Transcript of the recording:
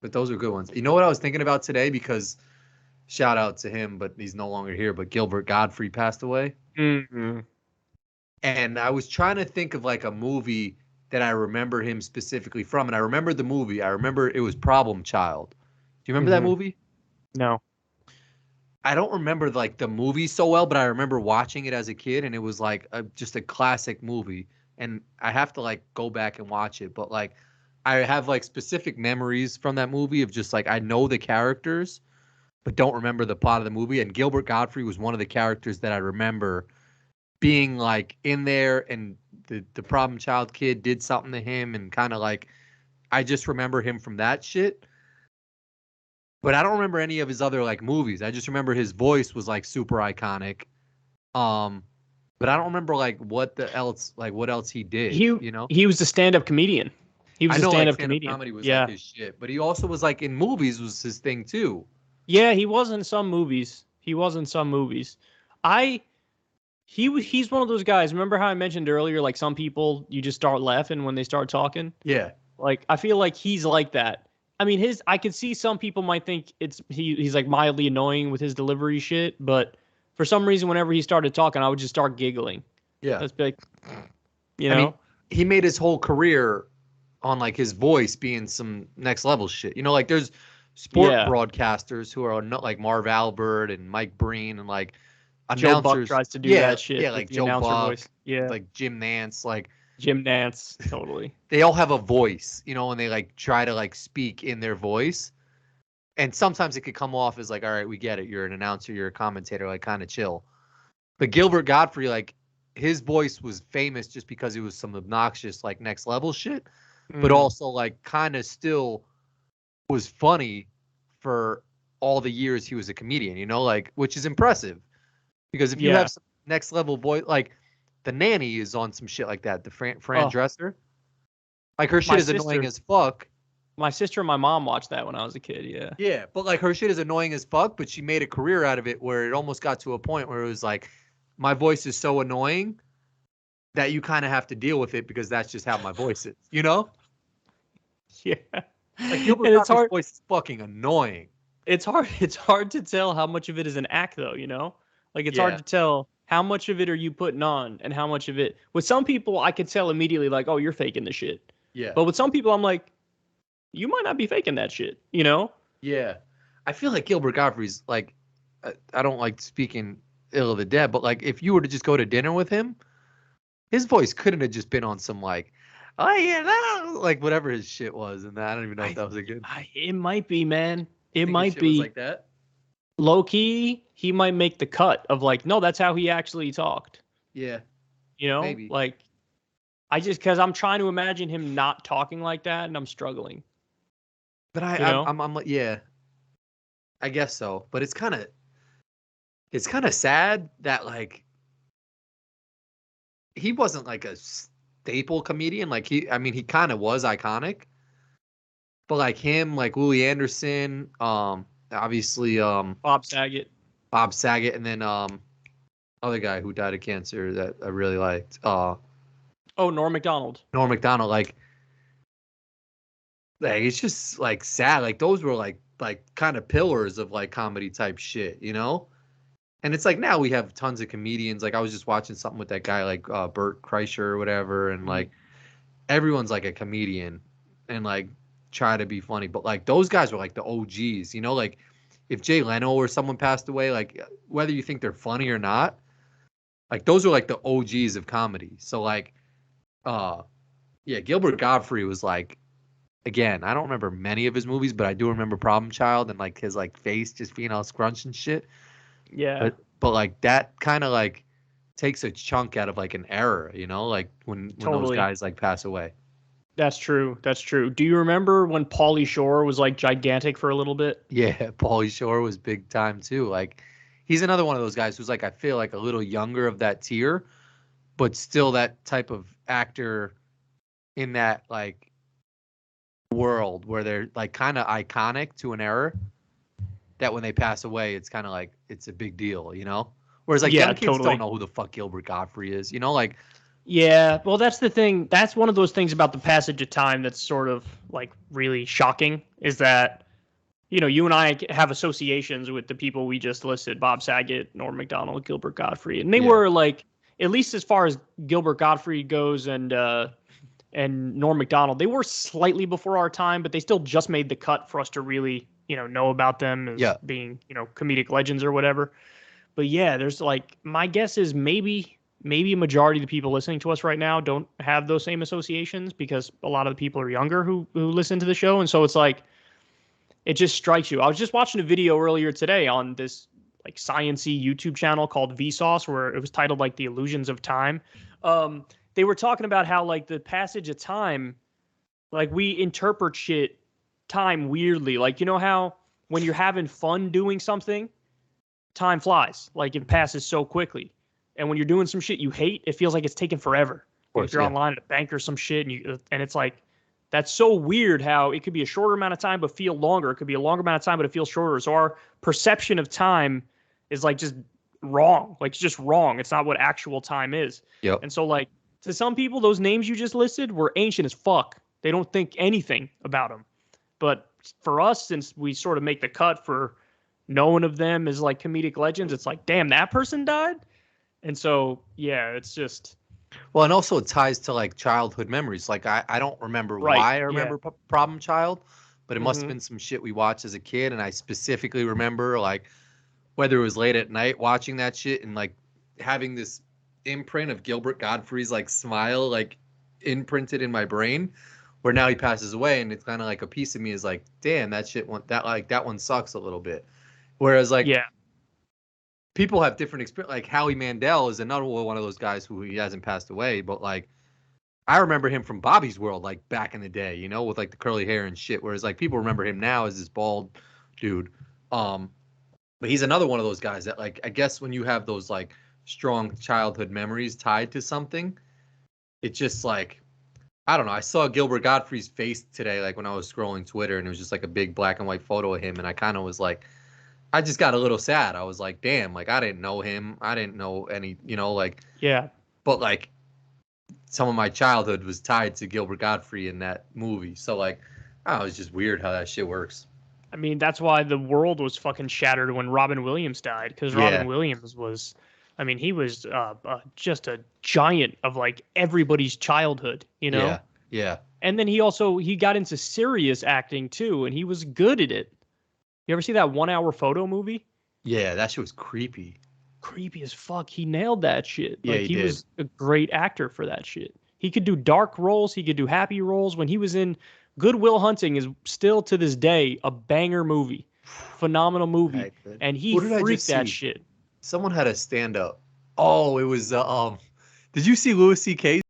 But those are good ones. You know what I was thinking about today? Because shout out to him, but he's no longer here. But Gilbert Gottfried passed away. Mm-hmm. And I was trying to think of like a movie that I remember him specifically from. And I remembered the movie. I remember it was Problem Child. Do you remember that Mm-hmm. movie? No. I don't remember like the movie so well, but I remember watching it as a kid, and it was like just a classic movie. And I have to like go back and watch it, but like I have like specific memories from that movie of just like I know the characters, but don't remember the plot of the movie. And Gilbert Gottfried was one of the characters that I remember being like in there, and the problem child kid did something to him, and kind of like I just remember him from that shit. But I don't remember any of his other like movies. I just remember his voice was like super iconic. Um, but I don't remember like what else he did, He you know? he was a stand-up comedian. He was I a know like stand-up stand-up comedian. comedy was like Yeah. his shit, but he also was like in movies was his thing too. Yeah, he was in some movies. He was in some movies. I he's one of those guys. Remember how I mentioned earlier, like some people you just start laughing when they start talking? Yeah. Like I feel like he's like that. I mean, I could see some people might think he's like mildly annoying with his delivery shit, but for some reason, whenever he started talking, I would just start giggling. Yeah. That's like, you I mean, know, he made his whole career on like his voice being some next level shit. You know, like there's sport yeah. broadcasters who are not like Marv Albert and Mike Breen and like Joe Buck announcers. tries to do Yeah, that shit yeah, with like the Joe announcer Buck, voice. Yeah, like Jim Nance, like Jim Nance, totally. they all have a voice, you know, and they like try to like speak in their voice. And sometimes it could come off as like, all right, we get it. You're an announcer, you're a commentator, like kind of chill. But Gilbert Gottfried, like his voice was famous just because it was some obnoxious, like next level shit, but Mm, also like kind of still was funny for all the years he was a comedian, you know, like which is impressive because if you yeah. have some next level voice, like the nanny is on some shit like that, the Fran Oh, Dresser, like her my shit is annoying sister, as fuck. my sister and my mom watched that when I was a kid. Yeah. Yeah, but like her shit is annoying as fuck, but she made a career out of it where it almost got to a point where it was like, my voice is so annoying that you kind of have to deal with it because that's just how my voice is, you know? Yeah. Like And Gilbert it's Gottfried's hard. voice is fucking annoying. It's hard. It's hard to tell how much of it is an act, though. You know, like it's hard Yeah, to tell how much of it are you putting on and how much of it. With some people, I could tell immediately, like, oh, you're faking the shit. yeah, But with some people, I'm like, you might not be faking that shit. You know? yeah. I feel like Gilbert Gottfried's like, I don't like speaking ill of the dead, but like if you were to just go to dinner with him, his voice couldn't have just been on some like, oh yeah, no, like whatever his shit was, and I don't even know if I, that was a good. it might be, man. You It think his might shit was be like that? low key. He might make the cut of like, no, that's how he actually talked. Yeah, You know, maybe. like I just because I'm trying to imagine him not talking like that, and I'm struggling. But You know? I'm like, yeah, I guess so. But it's kind of sad that like he wasn't like a staple comedian. Like I mean, he kind of was iconic. But like him, like Louis Anderson, obviously, Bob Saget. Bob Saget, and then other guy who died of cancer that I really liked, Oh, Norm Macdonald. Norm Macdonald. Like it's just like sad. Like those were like kind of pillars of like comedy type shit, you know? And it's like now we have tons of comedians. Like I was just watching something with that guy like Bert Kreischer or whatever, and Mhm. like everyone's like a comedian and like try to be funny. But like those guys were like the OGs, you know? Like if Jay Leno or someone passed away, like whether you think they're funny or not, like those are like the OGs of comedy. So like uh yeah, Gilbert Gottfried was like, again, I don't remember many of his movies, but I do remember Problem Child and like his like face just being all scrunched and shit. Yeah, But like that kind of like takes a chunk out of like an era, you know, like when those totally. guys like pass away. That's true. That's true. Do you remember when Pauly Shore was like gigantic for a little bit? Yeah, Pauly Shore was big time too. Like he's another one of those guys who's like I feel like a little younger of that tier, but still that type of actor in that like world where they're like kind of iconic to an era that when they pass away, it's kind of like it's a big deal, you know? Whereas like Yeah, young kids don't totally. know who the fuck Gilbert Gottfried is, you know? Like Yeah, well, that's the thing. That's one of those things about the passage of time that's sort of like really shocking is that, you and I have associations with the people we just listed, Bob Saget, Norm Macdonald, Gilbert Gottfried. And they Yeah. were like, at least as far as Gilbert Gottfried goes and Norm Macdonald, they were slightly before our time, but they still just made the cut for us to really, know about them as Yeah. being, comedic legends or whatever. But yeah, there's like my guess is maybe a majority of the people listening to us right now don't have those same associations because a lot of the people are younger who listen to the show, and so it's like it just strikes you. I was just watching a video earlier today on this like science-y YouTube channel called Vsauce where it was titled like The Illusions of Time. They were talking about how like the passage of time, like we interpret shit time weirdly. Like how when you're having fun doing something, time flies. Like it passes so quickly. And when you're doing some shit you hate, it feels like it's taking forever. Of Like if course. you're Yeah. online at a bank or some shit and it's like that's so weird how it could be a shorter amount of time but feel longer. It could be a longer amount of time but it feels shorter. So our perception of time is like just wrong. Like it's just wrong. It's not what actual time is. Yep. And so like to some people, those names you just listed were ancient as fuck. They don't think anything about them. But for us, since we sort of make the cut for knowing of them as like comedic legends, it's like, damn, that person died. And so, yeah, it's just Well, and also it ties to like childhood memories. Like I don't remember right. why I Yeah. remember Problem Child, but it must have Mm-hmm. been some shit we watched as a kid, and I specifically remember like whether it was late at night watching that shit and like having this imprint of Gilbert Gottfried's like smile like imprinted in my brain, where now he passes away, and it's kind of like a piece of me is like, damn, that shit that one sucks a little bit. Whereas like Yeah. people have different experience. Like Howie Mandel is another one of those guys who he hasn't passed away, but like I remember him from Bobby's World, like back in the day, with like the curly hair and shit. Whereas like people remember him now as this bald dude. Um, but he's another one of those guys that like I guess when you have those like strong childhood memories tied to something, it's just like I don't know. I saw Gilbert Gottfried's face today, like when I was scrolling Twitter, and it was just like a big black and white photo of him, and I kind of was like, I just got a little sad. I was like, damn, like I didn't know him. I didn't know any, like, Yeah. but like some of my childhood was tied to Gilbert Gottfried in that movie. So like, oh, it's just weird how that shit works. I mean, that's why the world was fucking shattered when Robin Williams died because Robin Yeah, Williams was, I mean, he was just a giant of like everybody's childhood, yeah, yeah, And then he got into serious acting too, and he was good at it. You ever see that 1 hour photo movie? yeah. That shit was creepy. Creepy as fuck. He nailed that shit. Yeah, Like he he did. was a great actor for that shit. He could do dark roles. He could do happy roles. When he was in Good Will Hunting is still to this day a banger movie, phenomenal movie, Right, but and he who did I just freaked that see? shit. Someone had a stand up. Oh, it was Did you see Louis C.K.'s